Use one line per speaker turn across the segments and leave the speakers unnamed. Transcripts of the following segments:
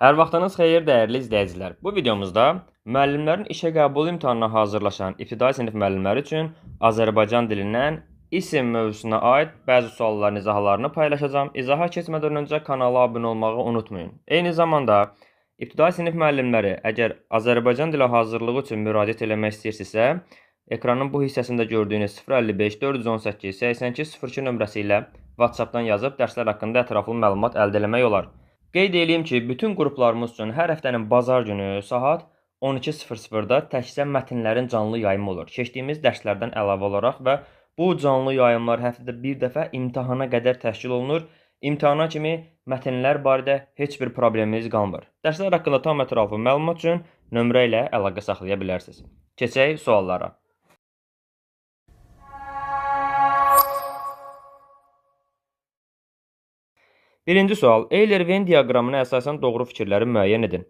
Hər vaxtınız xeyir, dəyərli izləyicilər. Bu videomuzda müəllimlərin işə qəbul imtahanına hazırlaşan ibtidai sinif müəllimləri üçün Azərbaycan dilindən isim mövzusuna aid bəzi sualların izahlarını paylaşacağam. İzaha keçmədən öncə kanala abunə olmağı unutmayın. Eyni zamanda ibtidai sinif müəllimləri əgər Azərbaycan dili hazırlığı üçün müraciət etmək istəyirsinizsə, ekranın bu hissəsində gördüyünüz 055 418 8202 nömrəsi ilə WhatsApp-dan yazıb dərslər haqqında ətraflı məlumat əldə etmək olar. Qeyd edeyim ki, bütün qruplarımız üçün hər həftənin bazar günü saat 12:00-da təkcə mətnlərin canlı yayımı olur. Keçdiyimiz dərslərdən əlavə olaraq və bu canlı yayımlar həftədə bir dəfə imtahana qədər təşkil olunur. İmtahana kimi mətnlər barədə heç bir probleminiz qalmır. Dərslər haqqında tam ətraflı məlumat üçün nömrə ilə əlaqə saxlaya bilərsiniz. Keçək suallara. Birinci sual. Euler-Venn diaqramına əsasən doğru fikirləri müəyyən edin.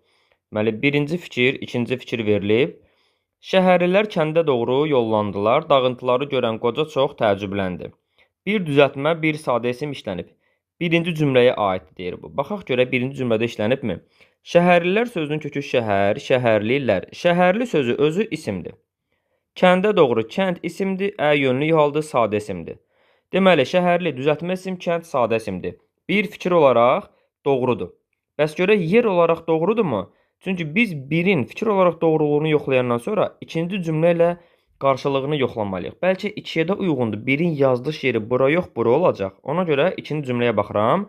Deməli, birinci fikir, ikinci fikir verilib. Şəhərlilər kəndə doğru yollandılar. Dağıntıları görən qoca çox təəccübləndi. Bir düzəltmə, bir sadə isim işlənib. Birinci cümləyə aid deyir bu. Baxaq görə birinci cümlədə işlənibmi? Şəhərlilər sözünün kökü şəhər, şəhərlilər. Şəhərli sözü özü isimdir. Kəndə doğru kənd isimdir, yönlü halda sadə isimdir. Deməli, şəhərli düzəltmə isim, kənd sadə isimdir. Bir fikir olaraq doğrudur. Bəs görə yer olaraq doğrudurmu? Çünki biz birin fikir olaraq doğruluğunu yoxlayandan sonra ikinci cümlə ilə qarşılığını yoxlamalıyıq. Bəlkə ikiyə də uyğundur. Birin yazılış yeri bura yox, bura olacaq. Ona görə ikinci cümləyə baxıram.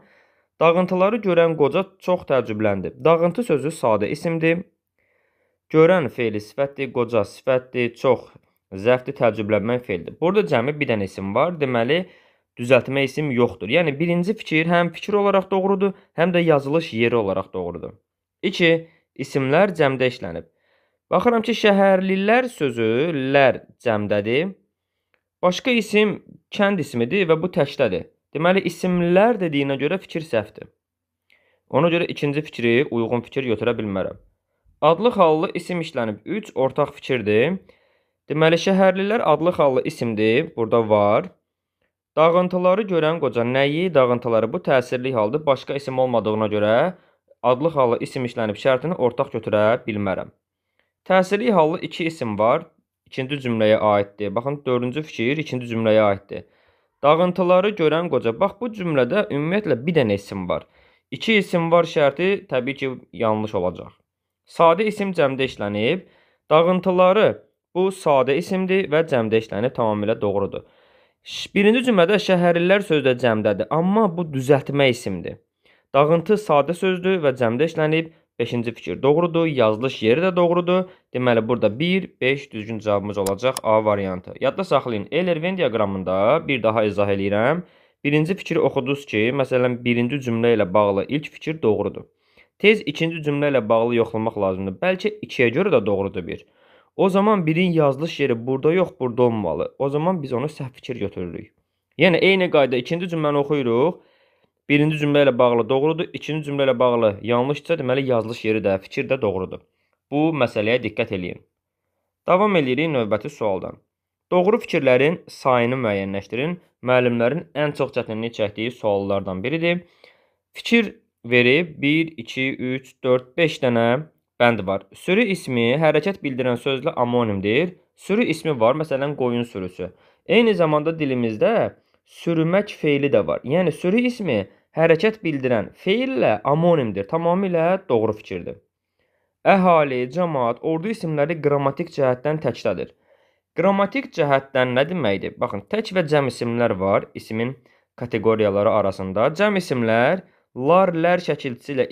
Dağıntıları görən qoca çox təəccübləndi. Dağıntı sözü sadə isimdir. Görən feili sifətdir, qoca sifətdir, çox zərfdir, təəccüblənmək feildir. Burada cəmi bir dənə isim var. Deməli, düzəltmə isim yoxdur. Yəni, birinci fikir həm fikir olaraq doğrudur, həm də yazılış yeri olaraq doğrudur. 2. İsimlər cəmdə işlənib. Baxıram ki, şəhərlilər sözü lər cəmdədir. Başqa isim kənd ismidir və bu təkdədir. Deməli, isimlər dediyinə görə fikir səhvdir. Ona görə ikinci fikri uyğun fikir götürə bilmərəm. Adlı xallı isim işlənib. 3. Ortaq fikirdir. Deməli, şəhərlilər adlı xallı isimdir. Burada var. Dağıntıları görən qoca nəyi, dağıntıları bu təsirli halda başqa isim olmadığına görə adlı hallı isim işlənib şərtini ortaq götürə bilmərəm. Təsirli hallı iki isim var. İkinci cümləyə aiddir. Baxın, dördüncü fikir ikinci cümləyə aiddir. Dağıntıları görən qoca. Bax, bu cümlədə ümumiyyətlə bir dənə isim var. İki isim var şərti təbii ki, yanlış olacaq. Sadə isim cəmdə işlənib. Dağıntıları bu sadə isimdir və cəmdə işlənib tamamilə doğrudur. Birinci cümlədə şəhərlilər sözü də cəmdədir, amma bu düzəltmə isimdir. Dağıntı sadə sözdür və cəmdə işlənib. 5-ci fikir doğrudur, yazılış yeri də doğrudur. Deməli, burada 1, 5 düzgün cavabımız olacaq A variantı. Yadda saxlayın, Euler-Venn diaqramında bir daha izah edirəm. Birinci fikri oxudunuz ki, məsələn, birinci cümlə ilə bağlı ilk fikir doğrudur. Tez ikinci cümlə ilə bağlı yoxlamaq lazımdır. Bəlkə 2-yə görə də doğrudur bir. O zaman birin yazılış yeri burada yox, burada olmalı. O zaman biz onu səhv fikir götürürük. Yəni, eyni qayda ikinci cümləni oxuyuruq. Birinci cümlə ilə bağlı doğrudur. İkinci cümlə ilə bağlı yanlışdırsa, deməli yazılış yeri də, fikir də doğrudur. Bu məsələyə diqqət edin. Davam edirik növbəti sualdan. Doğru fikirlərin sayını müəyyənləşdirin. Müəllimlərin ən çox çətinlik çəkdiyi suallardan biridir. Fikir verib 1, 2, 3, 4, 5 dənə bənd var. Sürü ismi hərəkət bildirən sözlə amonimdir. Sürü ismi var, məsələn, qoyun sürüsü. Eyni zamanda dilimizdə sürmək feili də var. Yəni, sürü ismi hərəkət bildirən feillə amonimdir. Tamamilə doğru fikirdir. Əhali, cəmaat, ordu isimləri qrammatik cəhətdən təkdədir. Qrammatik cəhətdən nə deməkdir? Baxın, tək və cəm isimlər var ismin kateqoriyaları arasında. Cəm isimlər lar, lər şəkilçisi ilə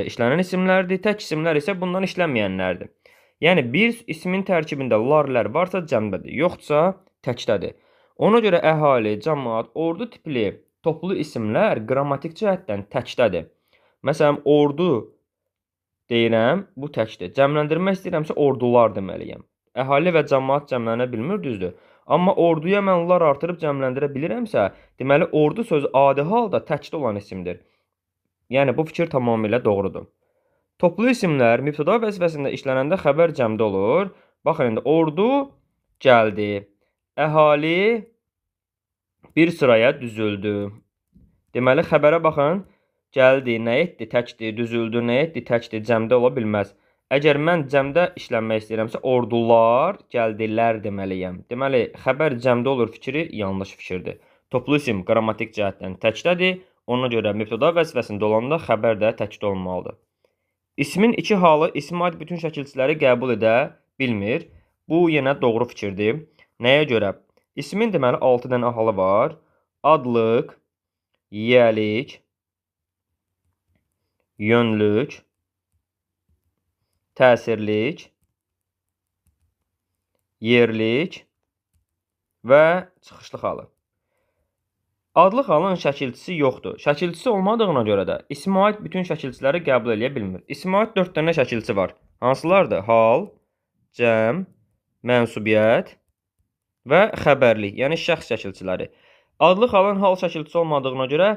işlənən isimlərdir. Tək isimlər isə bundan işlənməyənlərdir. Yəni, bir ismin tərkibində lar, lər varsa cəmdədir, yoxsa təkdədir. Ona görə əhali, cəmaat, ordu tipli toplu isimlər qrammatik cəhətdən təkdədir. Məsələn, ordu deyirəm, bu təkdir. Cəmləndirmək istəyirəmsə, ordular deməliyəm. Əhali və cəmaat cəmlənə bilmir, düzdür. Amma orduya mən lar artırıb cəmləndirə bilirəmsə, deməli, ordu sözü adi halda təkdə olan isimdir. Yəni, bu fikir tamamilə doğrudur. Toplu isimlər mübtəda vəzifəsində işlənəndə xəbər cəmdə olur. Baxın, indi ordu gəldi. Əhali bir sıraya düzüldü. Deməli, xəbərə baxın. Gəldi, nə etdi, təkdir, düzüldü, nə etdi, təkdir, cəmdə ola bilməz. Əgər mən cəmdə işlənmək istəyirəmsə, ordular gəldilər deməliyəm. Deməli, xəbər cəmdə olur fikri yanlış fikirdir. Toplu isim qrammatik cəhətdən təkdədir. Ona görə mübtəda vəzifəsində olanda xəbər də təkdə olmalıdır. İsmin iki halı ismə aid bütün şəkilçiləri qəbul edə bilmir. Bu yenə doğru fikirdir. Nəyə görə? İsmin deməli 6 dənə halı var. Adlıq, yiyəlik, yönlük, təsirlik, yerlik və çıxışlıq halı. Adlıq halın şəkilçisi yoxdur. Şəkilçisi olmadığına görə də ismə aid bütün şəkilçiləri qəbul edə bilmir. İsmə aid 4 dənə şəkilçi var. Hansılardır? Hal, cəm, mənsubiyyət və xəbərlik, yəni şəxs şəkilçiləri. Adlıq halın hal şəkilçisi olmadığına görə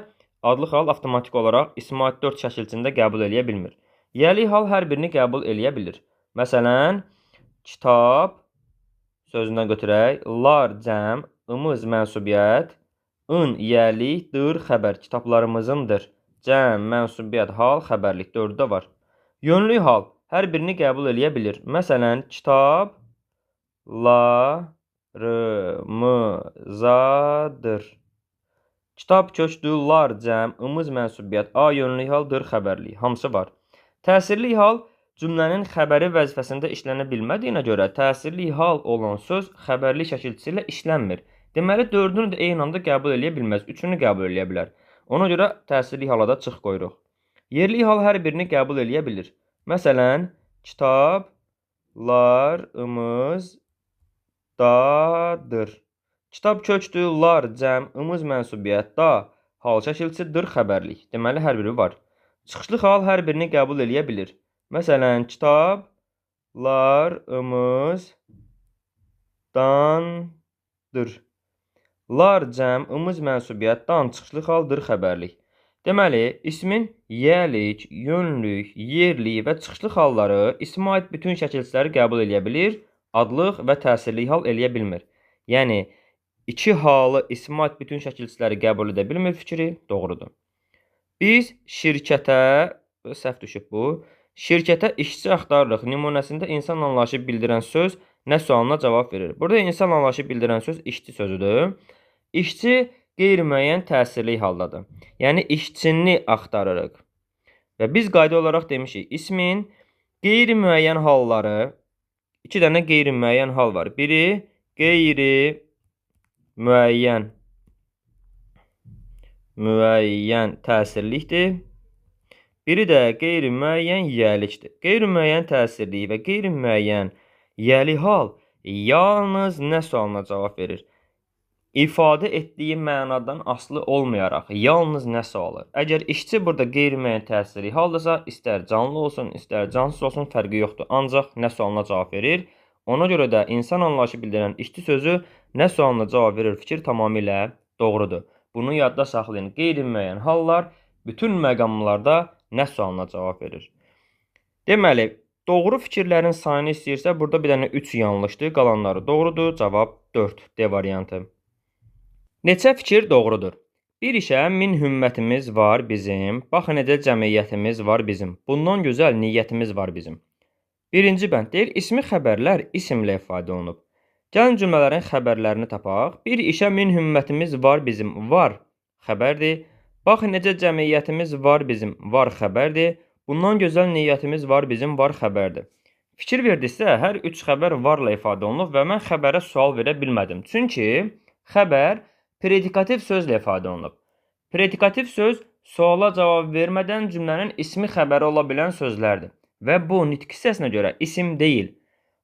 adlıq hal avtomatik olaraq ismə aid 4 şəkilçini də qəbul edə bilmir. Yiyəlik hal hər birini qəbul edə bilir. Məsələn, kitab sözündən götürək, lar cəm, ımız mənsubiyyət, ın yiyəlik, dır xəbər, kitablarımızındır. Cəm, mənsubiyyət, hal, xəbərlik 4-də var. Yönlük hal hər birini qəbul edə bilir. Məsələn, kitab larımızadır. Kitab köçdü, lar cəm, ımız mənsubiyyət, a yönlük hal, dır xəbərlik. Hamısı var. Təsirlik hal cümlənin xəbəri vəzifəsində işlənə bilmədiyinə görə təsirli hal olan söz xəbərli şəkilçisi ilə işlənmir. Deməli, 4-ünü də eyni anda qəbul edə bilməz, 3-ünü qəbul edə bilər. Ona görə təsirli hala da çıx qoyuruq. Yerli hal hər birini qəbul edə bilir. Məsələn, kitablarımızdadır. Kitab köçdü, lar cəm, ımız mənsubiyyət, da hal şəkilçisi, dır xəbərlik. Deməli, hər biri var. Çıxışlıq hal hər birini qəbul edə bilir. Məsələn, kitablarımızdandır. Lar cəm, ımız mənsubiyyət, dan çıxışlıq haldır xəbərlik. Deməli, ismin yiyəlik, yönlük, yerlik və çıxışlıq halları ismə aid bütün şəkilçiləri qəbul edə bilir, adlıq və təsirlik hal edə bilmir. Yəni, iki halı ismə aid bütün şəkilçiləri qəbul edə bilmir fikri doğrudur. Biz şirkətə, səhv düşüb bu, şirkətə işçi axtarırıq nümunəsində insan anlayışı bildirən söz nə sualına cavab verir. Burada insan anlayışı bildirən söz işçi sözüdür. İşçi qeyri-müəyyən təsirli haldadır. Yəni, işçini axtarırıq. Və biz qayda olaraq demişik, ismin qeyri-müəyyən halları, 2 dənə qeyri-müəyyən hal var. Biri qeyri-müəyyən təsirlikdir. Biri də qeyri-müəyyən yiyəlikdir. Qeyri-müəyyən təsirli və qeyri-müəyyən yiyəli hal yalnız nə sualına cavab verir? İfadə etdiyi mənadan asılı olmayaraq, yalnız nə sualı? Əgər işçi burada qeyri-müəyyən təsirli haldırsa, istər canlı olsun, istər cansız olsun, fərqi yoxdur. Ancaq nə sualına cavab verir? Ona görə də insan anlayışı bildirən işçi sözü nə sualına cavab verir fikir tamamilə doğrudur. Bunu yadda saxlayın. Qeyri-müəyyən hallar bütün məqamlarda nə sualına cavab verir? Deməli, doğru fikirlərin sayını istəyirsə, burada bir dənə 3 yanlışdır, qalanları doğrudur. Cavab 4, D variantı. Neçə fikir doğrudur? Bir işə min hümmətimiz var bizim, bax necə cəmiyyətimiz var bizim, bundan gözəl niyyətimiz var bizim. Birinci bənd deyir, ismi xəbərlər isimlə ifadə olunub. Gəlin cümlələrin xəbərlərini tapaq. Bir işə min hümmətimiz var bizim, var xəbərdir. Bax necə cəmiyyətimiz var bizim, var xəbərdir. Bundan gözəl niyyətimiz var bizim, var xəbərdir. Fikir verdiksə, hər 3 xəbər varla ifadə olunub və mən xəbərə sual verə bilmədim. Çünki xəbər predikativ sözlə ifadə olunub. Predikativ söz suala cavab vermədən cümlənin ismi xəbəri ola bilən sözlərdir. Və bu nitq hissəsinə görə isim deyil.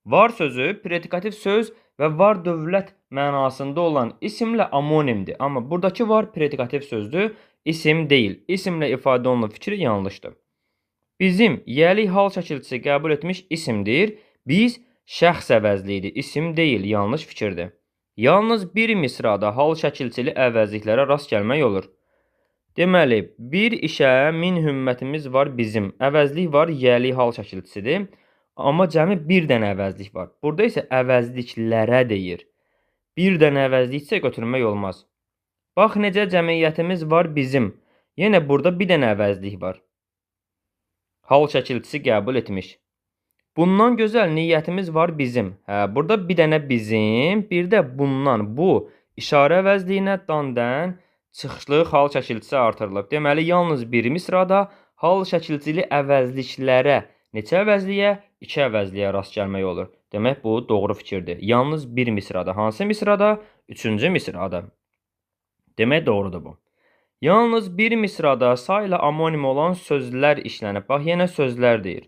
Var sözü predikativ söz və var dövlət mənasında olan isimlə amonimdir. Amma buradakı var predikativ sözdür, isim deyil. İsimlə ifadə olunan fikri yanlışdır. Bizim yiyəlik hal şəkilçisi qəbul etmiş isimdir. Biz şəxs əvəzliyidir, isim deyil, yanlış fikirdir. Yalnız bir misrada hal şəkilçili əvəzliklərə rast gəlmək olur. Deməli, bir işə min hümmətimiz var bizim. Əvəzlik var, yiyəlik hal şəkilçisidir. Amma cəmi bir dənə əvəzlik var. Burada isə əvəzliklərə deyir. Bir dənə əvəzliksə götürmək olmaz. Bax necə cəmiyyətimiz var bizim. Yenə burada bir dənə əvəzlik var. Hal şəkilçisi qəbul etmiş. Bundan gözəl niyyətimiz var bizim. Burada bir dənə bizim, bir də bundan, bu işarə əvəzliyinə dandən çıxışlı hal şəkilçisi artırılıb. Deməli, yalnız bir misrada hal şəkilçili əvəzliklərə neçə əvəzliyə? 2 əvəzliyə rast gəlmək olur. Demək, bu doğru fikirdir. Yalnız bir misrada. Hansı misrada? 3-cü misrada. Demək, doğrudur bu. Yalnız bir misrada sayla amonim olan sözlər işlənib. Bax, yenə sözlər deyir.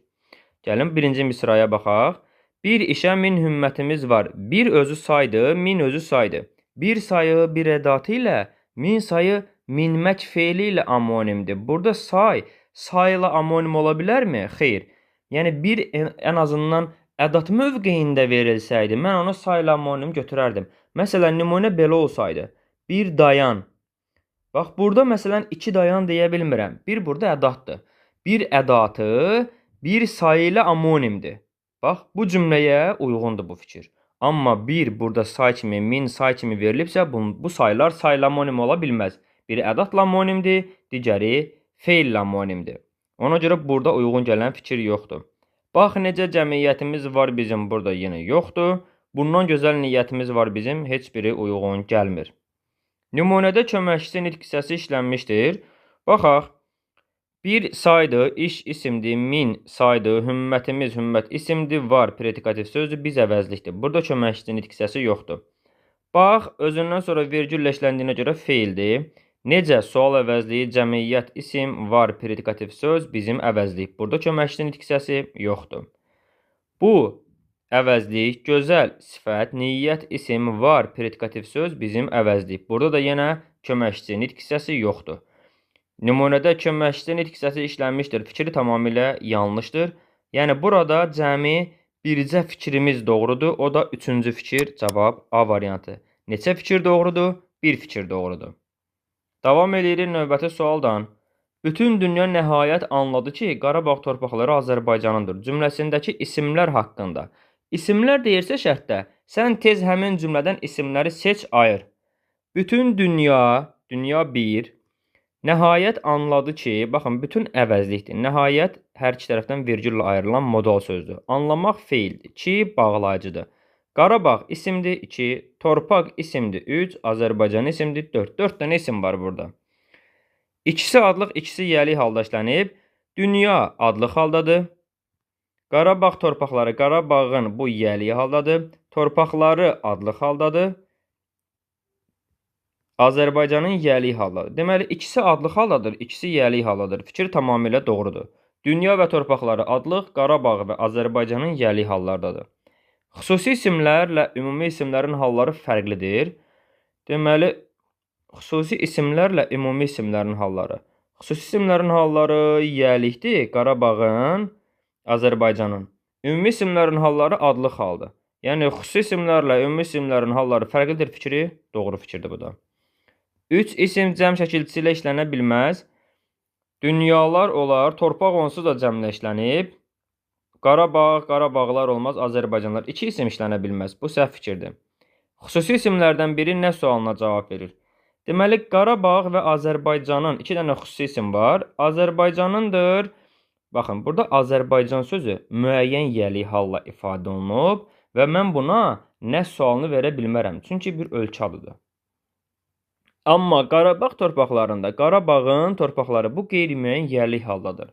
Gəlin, birinci misraya baxaq. Bir işə min hümmətimiz var. Bir özü saydı, min özü saydı. Bir sayı bir ədatı ilə, min sayı minmək feili ilə amonimdir. Burada sayla amonim ola bilərmi? Xeyr. Yəni, bir ən azından ədat mövqeyində verilsəydi, mən onu sayla amonim götürərdim. Məsələn, nümunə belə olsaydı. Bir dayan. Bax, burada məsələn 2 dayan deyə bilmirəm. Bir burada ədatdır. Bir ədatı bir sayı ilə amonimdir. Bax, bu cümləyə uyğundur bu fikir. Amma bir burada say kimi, min say kimi verilibsə, bu saylar sayla amonim ola bilməz. Biri ədatla amonimdir, digəri feillə amonimdir. Ona görə burada uyğun gələn fikir yoxdur. Bax, necə cəmiyyətimiz var bizim burada yenə yoxdur. Bundan gözəl niyyətimiz var bizim, heç biri uyğun gəlmir. Nümunədə köməkçisi nitq hissəsi işlənmişdir. Baxaq. Bir saydı, iş isimdir, min saydı, hümmətimiz, hümmət isimdir, var, predikativ sözdür, biz əvəzlikdir. Burada köməkçisi nitq hissəsi yoxdur. Bax, özündən sonra vergüllə işləndiyinə görə feildir. Necə? Sual əvəzliyi, cəmiyyət, isim, var, predikativ söz, bizim əvəzlik. Burada köməkçisi nitq hissəsi yoxdur. Bu əvəzlik, gözəl, sifət, niyyət, isim, var, predikativ söz, bizim əvəzlik. Burada da yenə köməkçisi nitq hissəsi yoxdur. Nümunədə köməkçisi nitq hissəsi işlənmişdir. Fikri tamamilə yanlışdır. Yəni, burada cəmi bircə fikrimiz doğrudur. O da 3-cü fikir, cavab A variantı. Neçə fikir doğrudur? Bir fikir doğrudur. Davam edirik növbəti sualdan. Bütün dünya nəhayət anladı ki, Qarabağ torpaqları Azərbaycanındır. Cümləsindəki isimlər haqqında. İsimlər deyirsə şərtdə, sən tez həmin cümlədən isimləri seç, ayır. Bütün dünya, dünya 1, nəhayət anladı ki, baxın, bütün əvəzlikdir. Nəhayət hər iki tərəfdən vergüllə ayrılan modal sözdür. Anlamaq feildir. 2, bağlayıcıdır. Qarabağ isimdir, 2, torpaq isimdir, 3, Azərbaycan isimdir, 4. 4 dənə isim var burada. İkisi adlıq, ikisi yəlik halda işlənib. Dünya adlıq haldadır. Qarabağ torpaqları, Qarabağın bu yəlik haldadır. Torpaqları adlıq haldadır. Azərbaycanın yəlik haldadır. Deməli, ikisi adlıq haldadır, ikisi yəlik haldadır. Fikir tamamilə doğrudur. Dünya və torpaqları adlıq, Qarabağ və Azərbaycanın yəlik hallardadır. Xüsusi isimlərlə ümumi isimlərin halları fərqlidir. Deməli, xüsusi isimlərlə ümumi isimlərin halları. Xüsusi isimlərin halları yəlikdir, Qarabağın, Azərbaycanın. Ümumi isimlərin halları adlıq haldır. Yəni, xüsusi isimlərlə ümumi isimlərin halları fərqlidir fikri, doğru fikirdir bu da. 3 isim cəm şəkilçisi ilə işlənə bilməz. Dünyalar olar, torpaq onsuz da cəmlə işlənib. Qarabağ, Qarabağlar olmaz, Azərbaycanlar. 2 isim işlənə bilməz. Bu səhv fikirdir. Xüsusi isimlərdən biri nə sualına cavab verir? Deməli, Qarabağ və Azərbaycanın 2 dənə xüsusi isim var. Azərbaycanındır. Baxın, burada Azərbaycan sözü müəyyən yəlik halla ifadə olunub və mən buna nə sualını verə bilmərəm. Çünki bir ölkə adıdır. Amma Qarabağ torpaqlarında Qarabağın torpaqları bu qeyri-müəyyən yəlik haldadır.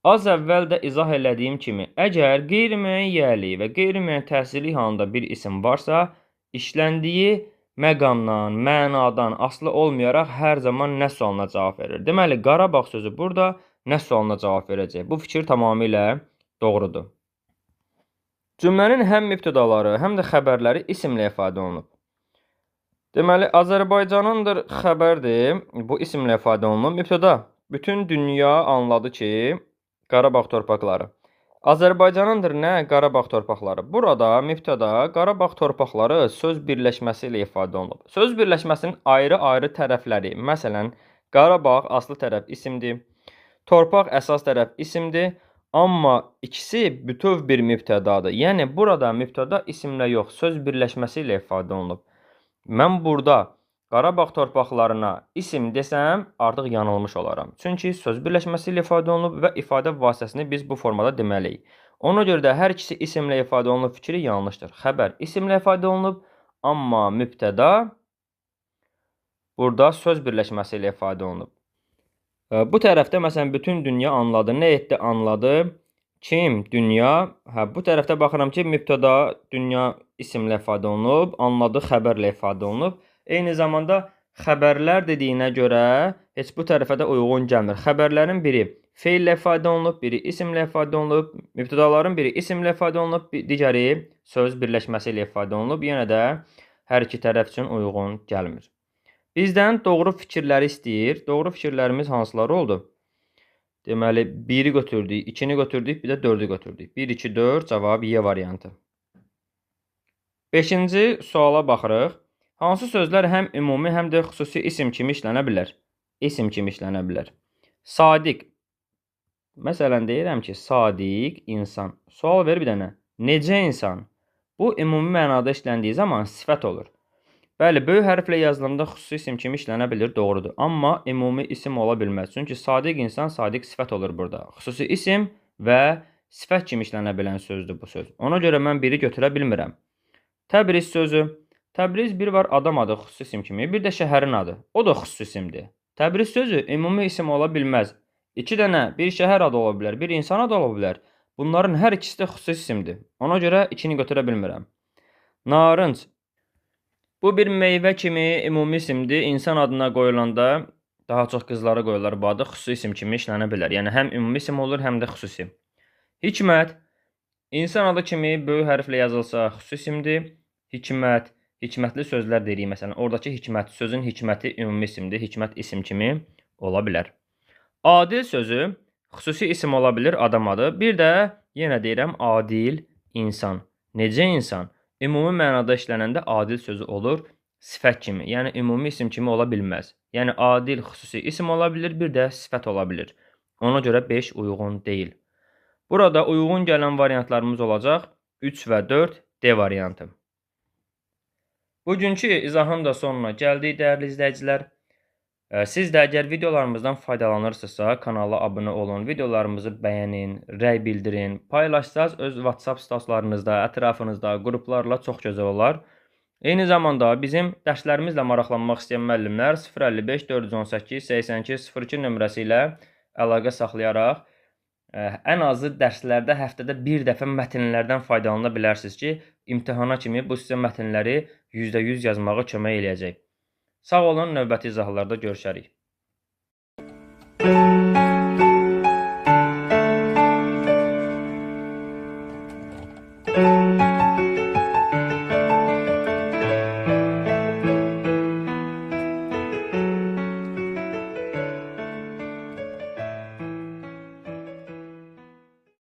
Az əvvəl də izah elədiyim kimi, əgər qeyri-müəyyən yəlik və qeyri-müəyyən təsirli halında bir isim varsa, işləndiyi məqamdan, mənadan asılı olmayaraq hər zaman nə sualına cavab verir. Deməli, Qarabağ sözü burada nə sualına cavab verəcək? Bu fikir tamamilə doğrudur. Cümlənin həm mübtədaları, həm də xəbərləri isimlə ifadə olunub. Deməli, Azərbaycanındır xəbərdir, bu isimlə ifadə olunub. Mübtəda, bütün dünya anladı ki, Qarabağ torpaqları. Azərbaycanındır nə? Qarabağ torpaqları. Burada mübtəda Qarabağ torpaqları söz birləşməsi ilə ifadə olunub. Söz birləşməsinin ayrı-ayrı tərəfləri, məsələn, Qarabağ aslı tərəf isimdir, torpaq əsas tərəf isimdir, amma ikisi bütöv bir mübtədadır. Yəni, burada mübtəda isimlə yox, söz birləşməsi ilə ifadə olunub. Mən burada Qarabağ torpaqlarına isim desəm, artıq yanılmış olaram. Çünki söz birləşməsi ilə ifadə olunub və ifadə vasitəsini biz bu formada deməliyik. Ona görə də hər ikisi isimlə ifadə olunub fikri yanlışdır. Xəbər isimlə ifadə olunub, amma mübtəda burada söz birləşməsi ilə ifadə olunub. Bu tərəfdə məsələn bütün dünya anladı. Nə etdi? Anladı. Kim? Dünya. Bu tərəfdə baxıram ki, mübtəda dünya isimlə ifadə olunub, anladı xəbərlə ifadə olunub. Eyni zamanda xəbərlər dediyinə görə heç bu tərəfə də uyğun gəlmir. Xəbərlərin biri feillə ifadə olunub, biri isimlə ifadə olunub, mübtədaların biri isimlə ifadə olunub, digəri söz birləşməsi ilə ifadə olunub. Yenə də hər iki tərəf üçün uyğun gəlmir. Bizdən doğru fikirləri istəyir. Doğru fikirlərimiz hansıları oldu? Deməli, 1-i götürdük, 2-ni götürdük, bir də 4-ü götürdük. 1, 2, 4 cavab Y variantı. 5-ci suala baxırıq. Hansı sözlər həm ümumi, həm də xüsusi isim kimi işlənə bilər? İsim kimi işlənə bilər. Sadiq. Məsələn, deyirəm ki, sadiq insan. Sual ver bir dənə. Necə insan? Bu, ümumi mənada işləndiyi zaman sifət olur. Bəli, böyük hərflə yazılanda xüsusi isim kimi işlənə bilir, doğrudur. Amma ümumi isim ola bilməz. Çünki sadiq insan, sadiq sifət olur burada. Xüsusi isim və sifət kimi işlənə bilən sözdür bu söz. Ona görə mən biri götürə bilmirəm. Təbriz sözü. Təbriz bir var adam adı xüsusi isim kimi, bir də şəhərin adı. O da xüsusi isimdir. Təbriz sözü ümumi isim ola bilməz. 2 dənə, bir şəhər adı ola bilər, bir insan adı ola bilər. Bunların hər ikisi də xüsusi isimdir. Ona görə 2-ni götürə bilmirəm. Narınc. Bu bir meyvə kimi ümumi isimdir. İnsan adına qoyulanda daha çox qızlara qoyurlar bu adı. Xüsusi isim kimi işlənə bilər. Yəni həm ümumi isim olur, həm də xüsusi. Hikmət. İnsan adı kimi böyük hərflə yazılsa xüsusi isimdir. Hikmət. Hikmətli sözlər deyirik məsələn. Oradakı hikmət, sözün hikməti ümumi isimdir. Hikmət isim kimi ola bilər. Adil sözü xüsusi isim ola bilir, adam adı. Bir də yenə deyirəm adil insan. Necə insan? Ümumi mənada işlənəndə adil sözü olur sifət kimi. Yəni ümumi isim kimi ola bilməz. Yəni adil xüsusi isim ola bilir, bir də sifət ola bilir. Ona görə 5 uyğun deyil. Burada uyğun gələn variantlarımız olacaq 3 və 4 D variantı. Bugünkü izahın da sonuna gəldik dəyərli izləyicilər. Siz də əgər videolarımızdan faydalanırsınızsa kanala abunə olun, videolarımızı bəyənin, rəy bildirin, paylaşsaz öz WhatsApp statuslarınızda, ətrafınızda, qruplarla çox gözəl olar. Eyni zamanda bizim dərslərimizlə maraqlanmaq istəyən müəllimlər 055 418 82 02 nömrəsi ilə əlaqə saxlayaraq ən azı dərslərdə həftədə bir dəfə mətnlərdən faydalana bilərsiniz ki, imtahana kimi bu sizə mətnləri %100 yazmağa kömək eləyəcək. Sağ olun, növbəti izahlarda görüşərik.